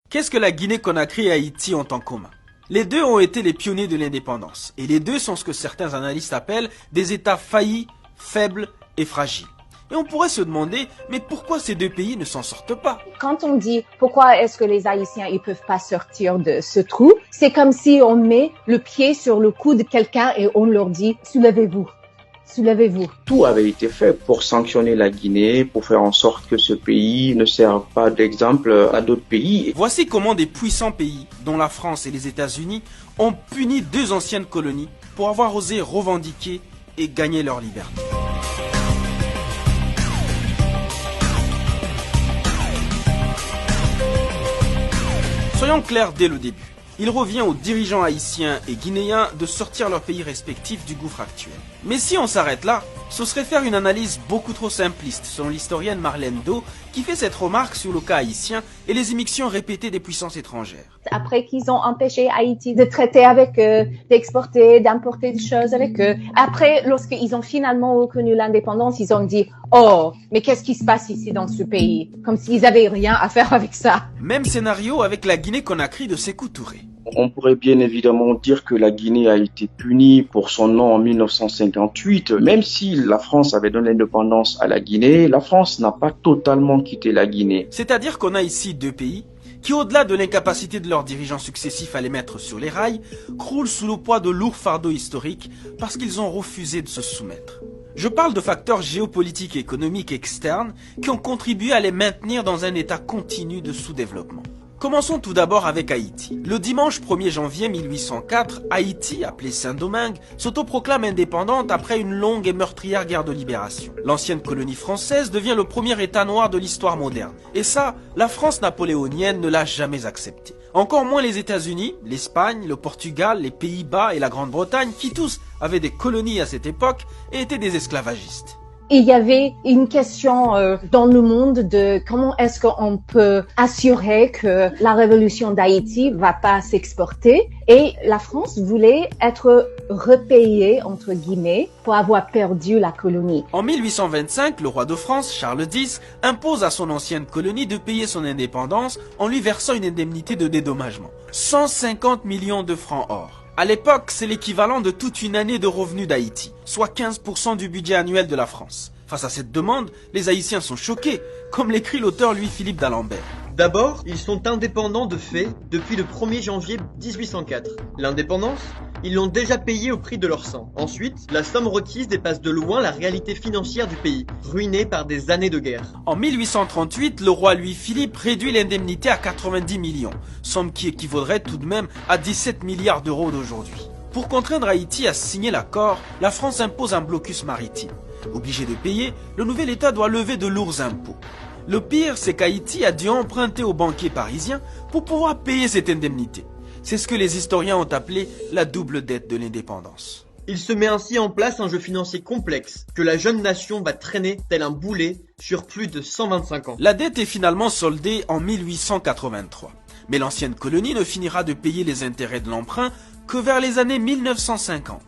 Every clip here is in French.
Qu'est-ce que la Guinée-Conakry et Haïti ont en commun? Les deux ont été les pionniers de l'indépendance, et les deux sont ce que certains analystes appellent des États faillis, faibles et fragiles. Et on pourrait se demander, mais pourquoi ces deux pays ne s'en sortent pas? Quand on dit pourquoi est-ce que les Haïtiens ils peuvent pas sortir de ce trou, c'est comme si on met le pied sur le cou de quelqu'un et on leur dit soulevez-vous. Soulevez-vous. Tout avait été fait pour sanctionner la Guinée, pour faire en sorte que ce pays ne serve pas d'exemple à d'autres pays. Voici comment des puissants pays, dont la France et les États-Unis, ont puni deux anciennes colonies pour avoir osé revendiquer et gagner leur liberté. Soyons clairs dès le début. Il revient aux dirigeants haïtiens et guinéens de sortir leurs pays respectifs du gouffre actuel. Mais si on s'arrête là, ce serait faire une analyse beaucoup trop simpliste, selon l'historienne Marlène Do, qui fait cette remarque sur le cas haïtien et les immixtions répétées des puissances étrangères. Après qu'ils ont empêché Haïti de traiter avec eux, d'exporter, d'importer des choses avec eux, après, lorsqu'ils ont finalement reconnu l'indépendance, ils ont dit « Oh, mais qu'est-ce qui se passe ici dans ce pays ?» Comme s'ils avaient rien à faire avec ça. Même scénario avec la Guinée-Conakry de Sékou Touré. On pourrait bien évidemment dire que la Guinée a été punie pour son nom en 1958. Même si la France avait donné l'indépendance à la Guinée, la France n'a pas totalement quitté la Guinée. C'est-à-dire qu'on a ici deux pays qui, au-delà de l'incapacité de leurs dirigeants successifs à les mettre sur les rails, croulent sous le poids de lourds fardeaux historiques parce qu'ils ont refusé de se soumettre. Je parle de facteurs géopolitiques et économiques externes qui ont contribué à les maintenir dans un état continu de sous-développement. Commençons tout d'abord avec Haïti. Le dimanche 1er janvier 1804, Haïti, appelée Saint-Domingue, s'autoproclame indépendante après une longue et meurtrière guerre de libération. L'ancienne colonie française devient le premier État noir de l'histoire moderne. Et ça, la France napoléonienne ne l'a jamais accepté. Encore moins les États-Unis, l'Espagne, le Portugal, les Pays-Bas et la Grande-Bretagne, qui tous avaient des colonies à cette époque et étaient des esclavagistes. Il y avait une question dans le monde de comment est-ce qu'on peut assurer que la révolution d'Haïti va pas s'exporter, et la France voulait être repayée entre guillemets pour avoir perdu la colonie. En 1825, le roi de France, Charles X, impose à son ancienne colonie de payer son indépendance en lui versant une indemnité de dédommagement. 150 millions de francs or. À l'époque, c'est l'équivalent de toute une année de revenus d'Haïti, soit 15% du budget annuel de la France. Face à cette demande, les Haïtiens sont choqués, comme l'écrit l'auteur Louis-Philippe d'Alembert. D'abord, ils sont indépendants de fait depuis le 1er janvier 1804. L'indépendance, ils l'ont déjà payée au prix de leur sang. Ensuite, la somme requise dépasse de loin la réalité financière du pays, ruiné par des années de guerre. En 1838, le roi Louis-Philippe réduit l'indemnité à 90 millions, somme qui équivaudrait tout de même à 17 milliards d'euros d'aujourd'hui. Pour contraindre Haïti à signer l'accord, la France impose un blocus maritime. Obligé de payer, le nouvel État doit lever de lourds impôts. Le pire, c'est qu'Haïti a dû emprunter aux banquiers parisiens pour pouvoir payer cette indemnité. C'est ce que les historiens ont appelé la double dette de l'indépendance. Il se met ainsi en place un jeu financier complexe que la jeune nation va traîner tel un boulet sur plus de 125 ans. La dette est finalement soldée en 1883. Mais l'ancienne colonie ne finira de payer les intérêts de l'emprunt que vers les années 1950.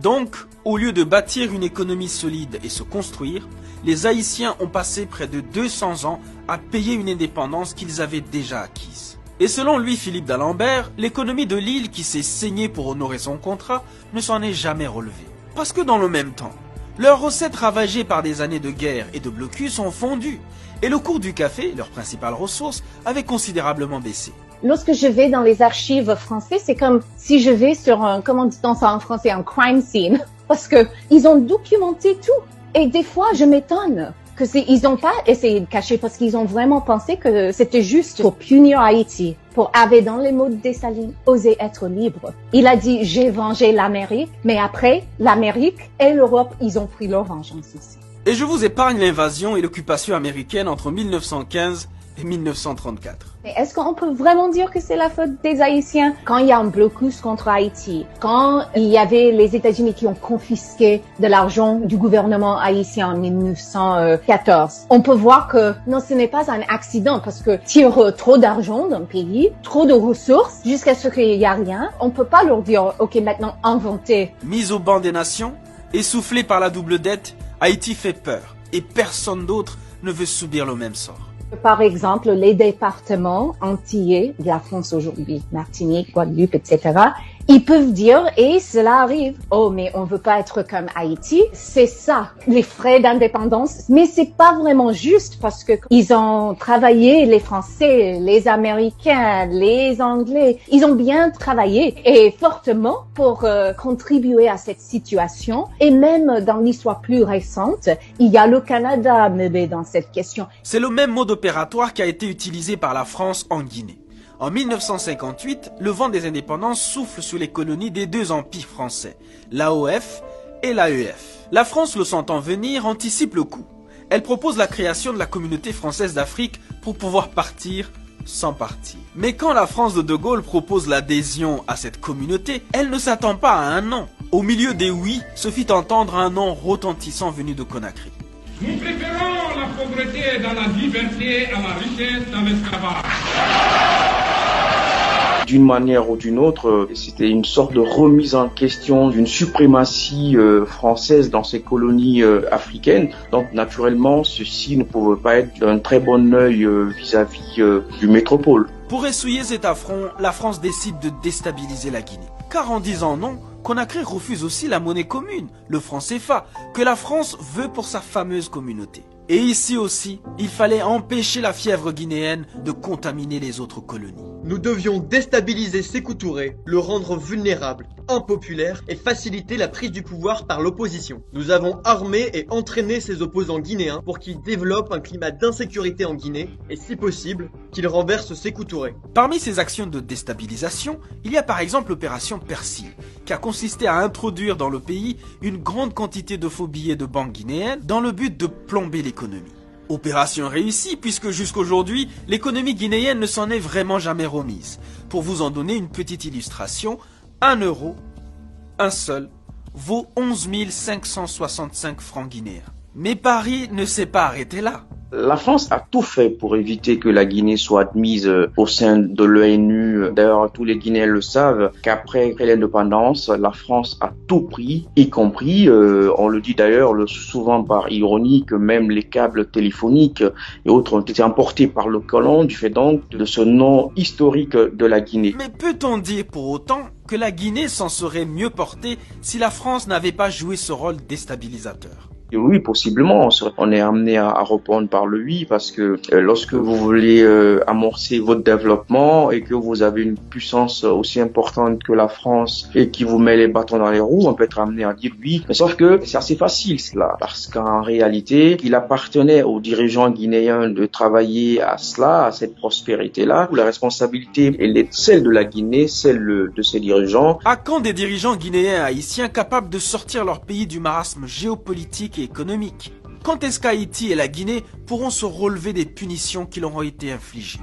Donc, au lieu de bâtir une économie solide et se construire, les Haïtiens ont passé près de 200 ans à payer une indépendance qu'ils avaient déjà acquise. Et selon Louis-Philippe d'Alembert, l'économie de l'île qui s'est saignée pour honorer son contrat ne s'en est jamais relevée. Parce que dans le même temps, leurs recettes ravagées par des années de guerre et de blocus ont fondu, et le cours du café, leur principale ressource, avait considérablement baissé. Lorsque je vais dans les archives françaises, c'est comme si je vais sur un, comment dit-on ça en français, un crime scene. Parce que ils ont documenté tout. Et des fois, je m'étonne que ils n'ont pas essayé de cacher parce qu'ils ont vraiment pensé que c'était juste pour punir Haïti. Pour avoir, dans les mots de Dessalines, oser être libre. Il a dit, j'ai vengé l'Amérique, mais après, l'Amérique et l'Europe, ils ont pris leur vengeance aussi. Et je vous épargne l'invasion et l'occupation américaine entre 1915 et 1934. Mais est-ce qu'on peut vraiment dire que c'est la faute des Haïtiens quand il y a un blocus contre Haïti, quand il y avait les États-Unis qui ont confisqué de l'argent du gouvernement haïtien en 1914? On peut voir que non, ce n'est pas un accident parce que tire trop d'argent d'un pays, trop de ressources, jusqu'à ce qu'il n'y a rien. On peut pas leur dire, ok, maintenant inventez. Mise au banc des nations, essoufflée par la double dette, Haïti fait peur et personne d'autre ne veut subir le même sort. Par exemple, les départements entiers de la France aujourd'hui, Martinique, Guadeloupe, etc., ils peuvent dire, et cela arrive, oh, mais on veut pas être comme Haïti, c'est ça, les frais d'indépendance. Mais c'est pas vraiment juste parce que ils ont travaillé, les Français, les Américains, les Anglais, ils ont bien travaillé et fortement pour contribuer à cette situation. Et même dans l'histoire plus récente, il y a le Canada, mais dans cette question. C'est le même mode opératoire qui a été utilisé par la France en Guinée. En 1958, le vent des indépendances souffle sur les colonies des deux empires français, l'AOF et l'AEF. La France, le sentant venir, anticipe le coup. Elle propose la création de la communauté française d'Afrique pour pouvoir partir sans partir. Mais quand la France de De Gaulle propose l'adhésion à cette communauté, elle ne s'attend pas à un non. Au milieu des oui, se fit entendre un non retentissant venu de Conakry. Nous préférons la pauvreté dans la liberté à la richesse dans l'esclavage. D'une manière ou d'une autre, c'était une sorte de remise en question d'une suprématie française dans ces colonies africaines. Donc naturellement, ceci ne pouvait pas être d'un très bon œil vis-à-vis du métropole. Pour essuyer cet affront, la France décide de déstabiliser la Guinée. Car en disant non, Conakry refuse aussi la monnaie commune, le franc CFA, que la France veut pour sa fameuse communauté. Et ici aussi, il fallait empêcher la fièvre guinéenne de contaminer les autres colonies. Nous devions déstabiliser Sékou Touré, le rendre vulnérable, impopulaire et faciliter la prise du pouvoir par l'opposition. Nous avons armé et entraîné ces opposants guinéens pour qu'ils développent un climat d'insécurité en Guinée et si possible, qu'ils renversent Sékou Touré. Parmi ces actions de déstabilisation, il y a par exemple l'opération Persil, qui a consisté à introduire dans le pays une grande quantité de faux billets de banque guinéennes dans le but de plomber l'économie. Opération réussie puisque jusqu'aujourd'hui, l'économie guinéenne ne s'en est vraiment jamais remise. Pour vous en donner une petite illustration, 1 euro, un seul, vaut 11 565 francs guinéens. Mais Paris ne s'est pas arrêté là. La France a tout fait pour éviter que la Guinée soit admise au sein de l'ONU. D'ailleurs, tous les Guinéens le savent qu'après l'indépendance, la France a tout pris, y compris, on le dit d'ailleurs souvent par ironie, que même les câbles téléphoniques et autres ont été emportés par le colon du fait donc de ce nom historique de la Guinée. Mais peut-on dire pour autant que la Guinée s'en serait mieux portée si la France n'avait pas joué ce rôle déstabilisateur ? Oui, possiblement, on est amené à répondre par le oui parce que lorsque vous voulez amorcer votre développement et que vous avez une puissance aussi importante que la France et qui vous met les bâtons dans les roues, on peut être amené à dire oui. Mais sauf que c'est assez facile cela parce qu'en réalité, il appartenait aux dirigeants guinéens de travailler à cela, à cette prospérité-là. La responsabilité, elle est celle de la Guinée, celle de ses dirigeants. À quand des dirigeants guinéens haïtiens capables de sortir leur pays du marasme géopolitique et économique? Quand est-ce qu'Haïti et la Guinée pourront se relever des punitions qui leur ont été infligées?